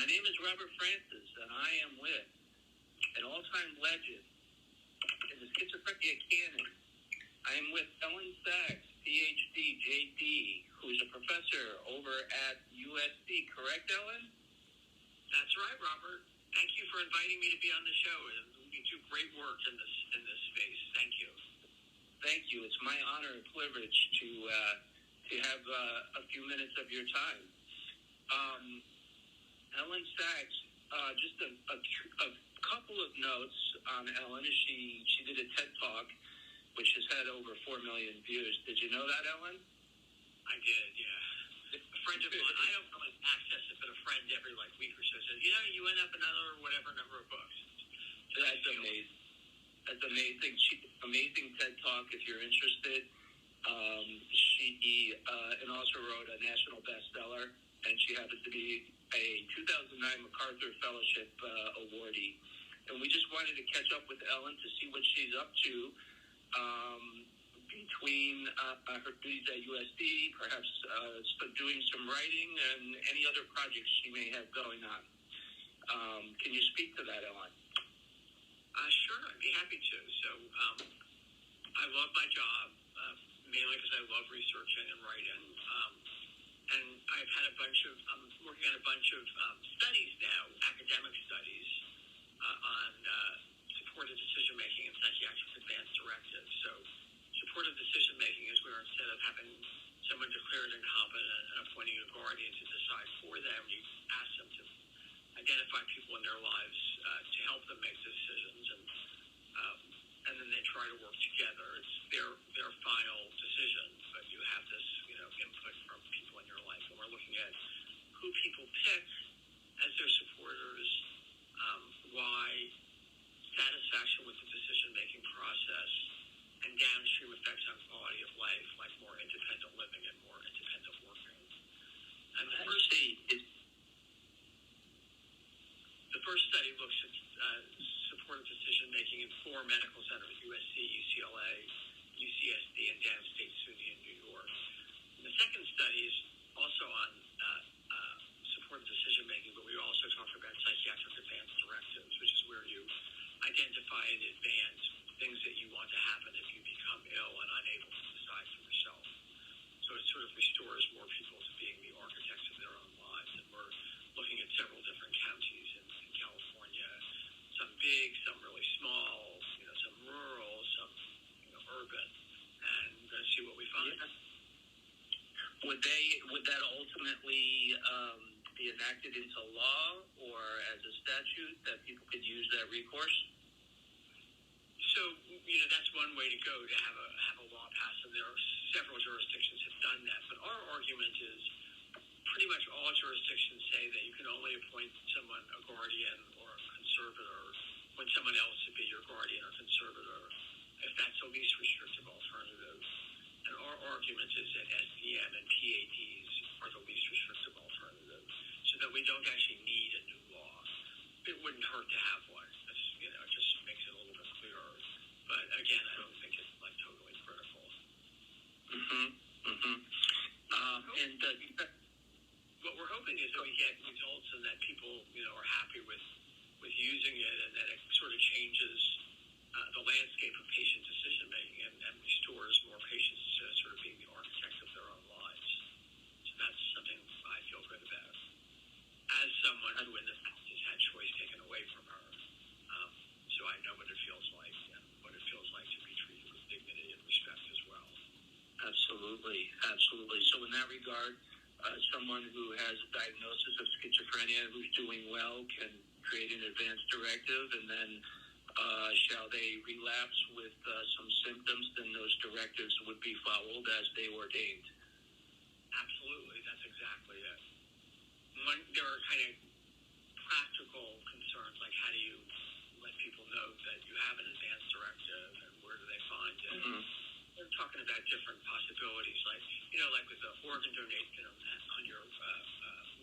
name is Robert Francis, and I am with an all-time legend in the schizophrenia canon. I am with Elyn Saks, PhD, JD, who's a professor over at USC. Correct, Elyn? That's right, Robert. Thank you for inviting me to be on the show. You do great work in this space. Thank you. Thank you. It's my honor and privilege to have a few minutes of your time. Elyn Saks, just a couple of notes on Elyn. She did a TED Talk, which has had over 4 million views. Did you know that, Elyn? I did, yeah. A friend of mine, I don't really access it, but a friend every week or so says, you end up another whatever number of books. So that's amazing. That's amazing. Amazing TED Talk if you're interested. She and also wrote a national bestseller, and she happens to be a 2009 MacArthur Fellowship awardee. And we just wanted to catch up with Elyn to see what she's up to between her duties at USD, perhaps doing some writing, and any other projects she may have going on. Can you speak to that, Elyn? Sure, I'd be happy to. So I love my job, mainly because I love researching and writing. And I'm working on a bunch of studies now, academic studies, on supportive decision-making and psychiatric advance directives. So supportive decision-making is where instead of having someone declared incompetent and appointing a guardian to decide for them, you ask them to identify people in their lives to help them make decisions, and then they try to work together. It's their final decision, but you have this input from people in your life. And we're looking at who people pick as their supporters, why satisfaction with the decision-making process, and downstream effects on quality of life, like more independent living and more independent working. And the first study looks at supportive decision-making in 4 medical centers: USC, UCLA, UCSD, and downstate SUNY in New York. And the second study is also on supportive decision-making, but we also talk about psychiatric advance directives, which is where you identify in advance things that you want to happen if you become ill and unable to decide for yourself. So it sort of restores more people to being the architects of their own lives. And we're looking at several different counties in California, some big, some really small, some rural, some urban, and see what we find. Yeah. Would that ultimately be enacted into law or as a statute that people could use that recourse? So, that's one way to go, to have a law passed, and there are several jurisdictions have done that. But our argument is pretty much all jurisdictions say that you can only appoint someone a guardian or a conservator, when someone else to be your guardian or conservator, if that's the least restrictive alternative. And our argument is that SDM and PADs are the least restrictive alternative, so that we don't actually need a new law. It wouldn't hurt to have one. It just makes it a little bit clearer. But again, I don't think it's totally critical. What we're hoping is that we get results and that people, are happy with using it, and that it sort of changes the landscape of patient decision-making and restores more patients to sort of being the architects of their own lives. So that's something I feel good about. As someone who in the past has had choice taken away from her, so I know what it feels like and what it feels like to be treated with dignity and respect as well. Absolutely. So in that regard, someone who has a diagnosis of schizophrenia who's doing well can create an advance directive, and then shall they relapse with some symptoms, then those directives would be followed as they ordained. Absolutely, that's exactly it. There are kind of practical concerns, like how do you let people know that you have an advance directive, and where do they find it? Mm-hmm. They're talking about different possibilities, like with the organ donation on your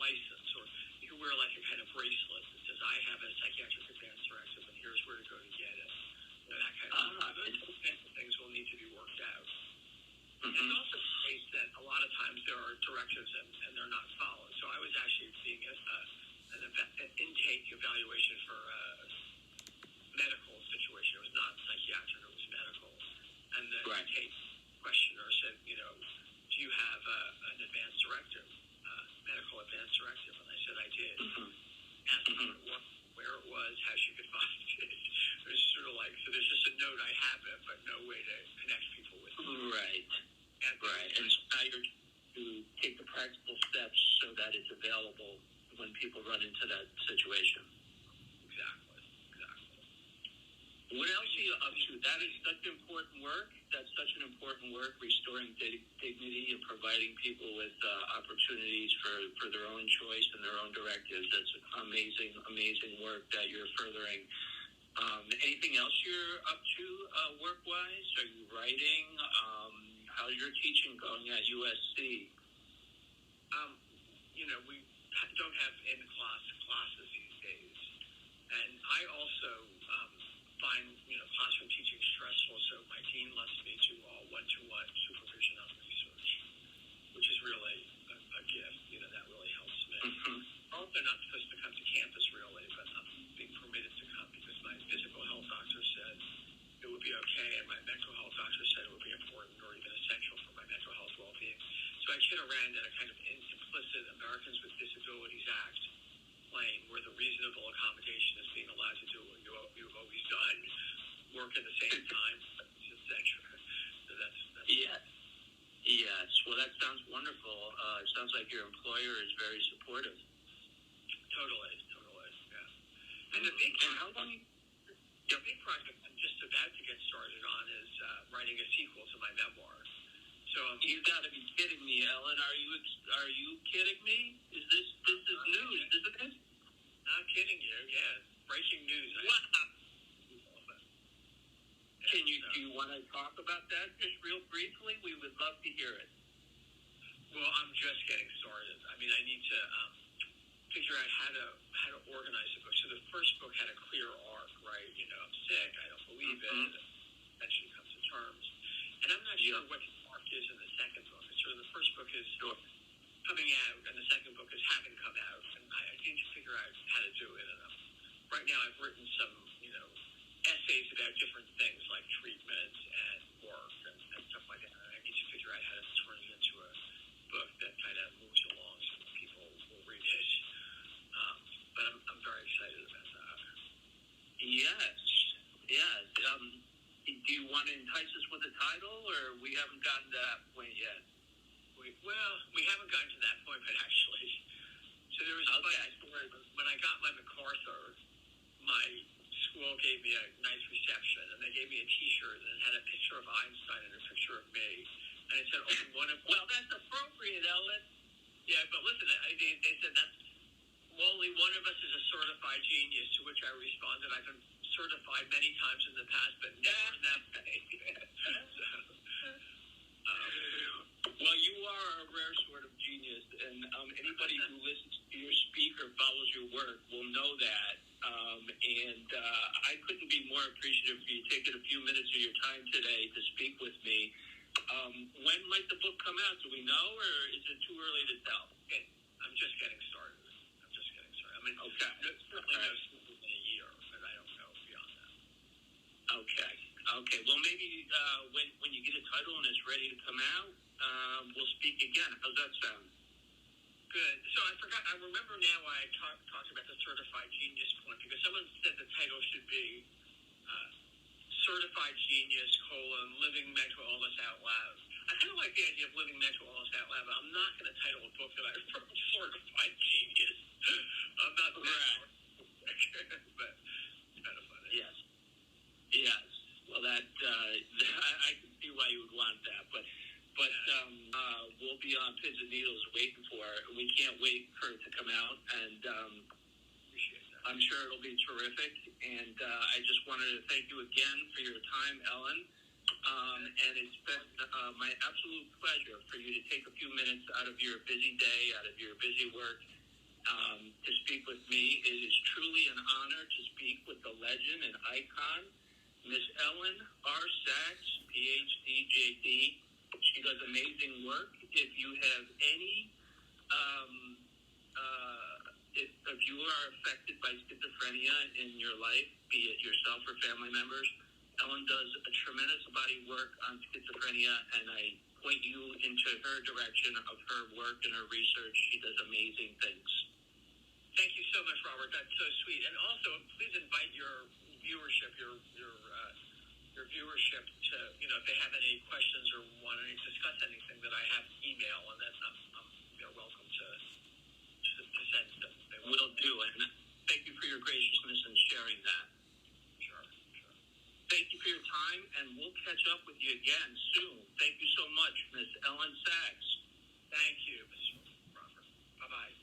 license, or you can wear a kind of bracelet that says, I have a psychiatric advance directive, and here's where to go to get it. That kind of stuff. Those kinds of things will need to be worked out. Mm-hmm. It's also the case that a lot of times there are directives and they're not followed. So I was actually being an intake evaluation for a medical situation. It was not psychiatric, it was medical. And the intake questioner said, do you have an advance directive, medical advance directive? And I said I did. Asked me where it was, how she could find it. It was sort of like, so there's just a note, I have it, but no way to connect people with it. Right. And so now you're to take the practical steps so that it's available when people run into that situation. Exactly. What else are you up to? That is such important work. That's such an important work, restoring dignity and providing people with opportunities for their own choice and their own directives. That's amazing work that you're furthering. Anything else you're up to work-wise? Are you writing? How's your teaching going at USC? We don't have classes these days. And I also find, classroom teaching stressful, so my dean lets me do all one-to-one supervision on research, which is really a gift. That really helps me. Also not supposed to come to campus, really, but I'm being permitted to come because my physical health doctor said it would be okay, and my mental health doctor said it would be important or even essential for my mental health well-being. So I kid around at a kind of implicit Americans with Disabilities Act plane where the reasonable accommodation is being allowed to do what you've always done, work at the same time, etc. So that's Yes. Well, that sounds wonderful. It sounds like your employer is very supportive. Totally, yeah. And the big project I'm just about to get started on is writing a sequel to my memoir. So you got to be kidding me, Ellen. Are you kidding me? This is news, isn't it? Not kidding you. Yeah, breaking news. Wow. Do you want to talk about that just real briefly? We would love to hear it. Well, I'm just getting started. I mean, I need to figure out how to organize the book. So the first book had a clear arc, right? I'm sick. I don't believe it. Eventually comes to terms, and I'm not sure what the arc is in the second book. So the first book is coming out, and the second book is having come out, and I need to figure out how to do it. And right now, I've written some, essays about different things like treatment and work and stuff like that. And I need to figure out how to turn it into a book that kind of moves along so that people will read it. But I'm very excited about that. Yes. Do you want to entice us with a title, or we haven't gotten to that point yet? We haven't gotten to that point, but actually. So there was a funny story. When I got my MacArthur, my school gave me a nice reception, and they gave me a T-shirt, and it had a picture of Einstein and a picture of me. And it said, well, that's appropriate, Ellen. Yeah, but listen, they said that's only one of us is a certified genius, to which I responded, I've been certified many times in the past, but never that way. Well, you are a rare sort of genius, and anybody who listens to your speak or follows your work will know that. And I couldn't be more appreciative for you taking a few minutes of your time today to speak with me. When might the book come out? Do we know, or is it too early to tell? I'm just getting started. I mean, okay. Certainly no sooner than a year, but I don't know beyond that. Okay. Well, maybe when you get a title and it's ready to come out, we'll speak again. How's that sound? Good. So I remember now why I talked about the certified genius point, because someone said the title should be Certified Genius, Living Mental Illness Out Loud. I kind of like the idea of living mental illness out loud, but I'm not going to title a book that I wrote Certified Genius. I'm not that but it's kind of funny. Yes. Well, that I can see why you would want that, but we'll be on pins and needles waiting for it. We can't wait for it to come out, and appreciate that. I'm sure it'll be terrific. And I just wanted to thank you again for your time, Ellen. And it's been my absolute pleasure for you to take a few minutes out of your busy day, out of your busy work, to speak with me. It is truly an honor to speak with the legend and icon, Miss Elyn R Saks, PhD, JD. She does amazing work. If you have any if you are affected by schizophrenia in your life, be it yourself or family members, Ellen does a tremendous body of work on schizophrenia, and I point you into her direction of her work and her research. She does amazing things. Thank you so much, Robert. That's so sweet. And also, please invite your viewership, your viewership to, if they have any questions or want to discuss anything, that I have email, and then they're welcome to send them. Will do, and thank you for your graciousness in sharing that. Sure. Thank you for your time, and we'll catch up with you again soon. Thank you so much, Ms. Elyn Saks. Thank you, Mr. Robert. Bye-bye.